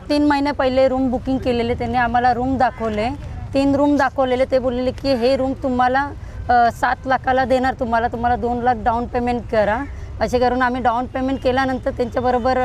3 महिने पहिले room booking केलेले, त्यांनी आम्हाला रूम दाखवले, 3 रूम दाखवलेले. ते बोललेले की हे रूम तुम्हाला 7 लाखाला देणार, तुम्हाला 2 लाख डाऊन पेमेंट करा. असे करून आम्ही डाऊन पेमेंट केल्यानंतर त्यांच्याबरोबर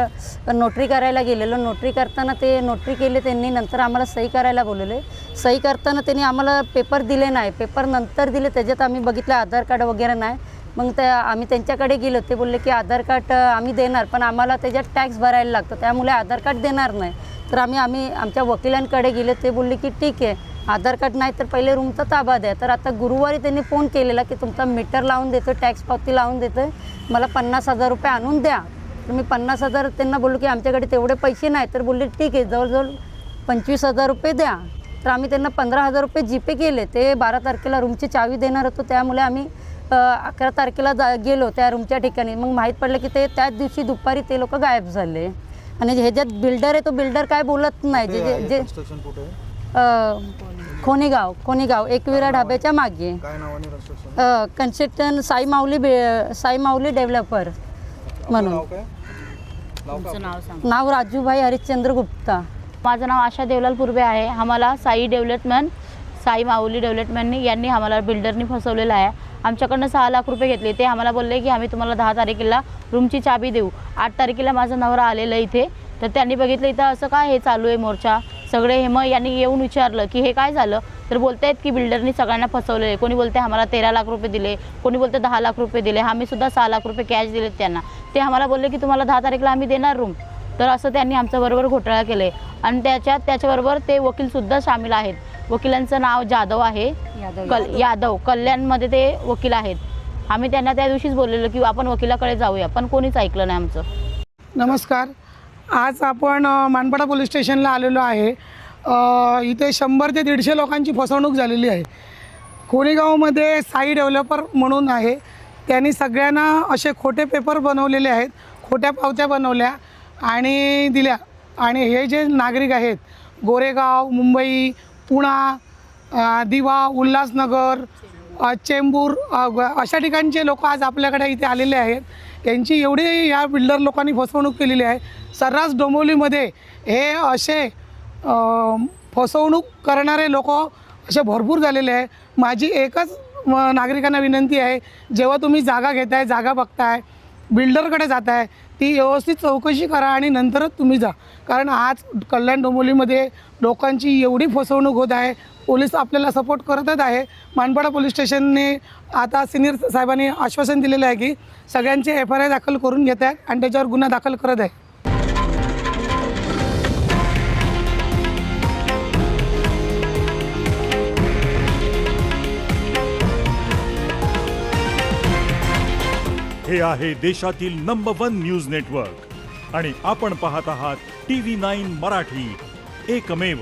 नोटरी करायला गेलेलो. नोटरी करताना ते नोटरी केले त्यांनी, नंतर आम्हाला सही करायला बोलवले. सही करताना त्यांनी आम्हाला पेपर दिले नाही, पेपर नंतर दिले. त्याच्यात आम्ही बघितलं आधार कार्ड वगैरे नाही. मग ते आम्ही त्यांच्याकडे गेलो, ते बोलले की आधार कार्ड आम्ही देणार, पण आम्हाला त्याच्यात टॅक्स भरायला लागतो, त्यामुळे आधार कार्ड देणार नाही. तर आम्ही आमच्या वकिलांकडे गेले. ते बोलले की ठीक आहे, आधार कार्ड नाही तर पहिले रूमचा ताबा द्या. तर आता गुरुवारी त्यांनी फोन केलेला की तुमचा मीटर लावून देतो, टॅक्स पावती लावून देतो, मला 50,000 रुपये आणून द्या. तर मी 50,000 त्यांना बोललो की आमच्याकडे तेवढे पैसे नाही. तर बोलले ठीक आहे, जवळजवळ 25,000 रुपये द्या. तर आम्ही त्यांना 15,000 रुपये जीपे केले. ते 12 तारखेला रूमची चावी देणार होतो, त्यामुळे आम्ही 11 तारखेला गेलो त्या रूमच्या ठिकाणी. मग माहीत पडलं की ते त्याच दिवशी दुपारी ते लोक गायब झाले. आणि ह्याच्यात बिल्डर आहे, तो बिल्डर काय बोलत नाही. जे खोनीगाव एकविरा ढाब्याच्या मागे कन्स्ट्रक्शन साई माऊली डेव्हलपर म्हणून. नाव राजूभाई हरिश्चंद्र गुप्ता. माझं नाव आशा देवलाल पूर्वे आहे. आम्हाला साई माऊली डेव्हलपमेंट यांनी आम्हाला बिल्डरनी फसवलेलं आहे. आमच्याकडनं 6 लाख रुपये घेतले. ते आम्हाला बोलले की आम्ही तुम्हाला 10 तारखेला रूमची चाबी देऊ. 8 तारखेला माझा नवरा आलेला इथे, तर त्यांनी बघितलं इथं असं काय हे चालू आहे मोर्चा सगळे. हे मग यांनी येऊन विचारलं की हे काय झालं, तर बोलत आहेत की बिल्डरनी सगळ्यांना फसवलेलं आहे. कोणी बोलते आम्हाला 13 लाख रुपये दिले, कोणी बोलते 10 लाख रुपये दिले. आम्ही सुद्धा 6 लाख रुपये कॅश दिलेत त्यांना. ते आम्हाला बोलले की तुम्हाला 10 तारखेला आम्ही देणार रूम. तर असं त्यांनी आमच्याबरोबर घोटाळा केलं आहे. आणि त्याच्याबरोबर ते वकीलसुद्धा सामील आहेत. वकिलांचं नाव जाधव आहे, यादव कल्याणमध्ये ते वकील आहेत. आम्ही त्यांना त्या दिवशीच बोललेलो की आपण वकिलाकडे जाऊया, पण कोणीच ऐकलं नाही आमचं. नमस्कार, आज आपण मानपाडा पोलीस स्टेशनला आलेलो आहे. इथे 100 ते 150 लोकांची फसवणूक झालेली आहे. खोनीगावमध्ये साई डेव्हलपर म्हणून आहे, त्यांनी सगळ्यांना असे खोटे पेपर बनवलेले आहेत, खोट्या पावत्या बनवल्या आणि दिल्या. आणि हे जे नागरिक आहेत गोरेगाव, मुंबई, पुणा, दिवा, उल्हासनगर, चेंबूर अशा ठिकाणचे लोक आज आपल्याकडे इथे आलेले आहेत. यांची एवढी या बिल्डर लोकांनी फसवणूक केलेली आहे. सर्रास डोंबिवलीमध्ये हे असे फसवणूक करणारे लोक असे भरपूर झालेले आहे. माझी एकच नागरिकांना विनंती आहे, जेव्हा तुम्ही जागा घेताय, जागा बघताय, बिल्डरकडे जाताय, ती व्यवस्थित चौकशी करा आणि नंतरच तुम्ही जा. कारण आज कल्याण डोंबिवलीमध्ये लोकांची एवढी फसवणूक होत आहे. पोलीस आपल्याला सपोर्ट करतच आहे. मानपाडा पोलीस स्टेशनने आता सिनियर साहेबांनी आश्वासन दिलेलं आहे की सगळ्यांचे FIR दाखल करून घेत आहेत आणि त्याच्यावर गुन्हा दाखल करत आहे. हे आहे देशातील नंबर 1 न्यूज नेटवर्क आणि आपण पाहत आहात TV9 मराठी, एकमेव.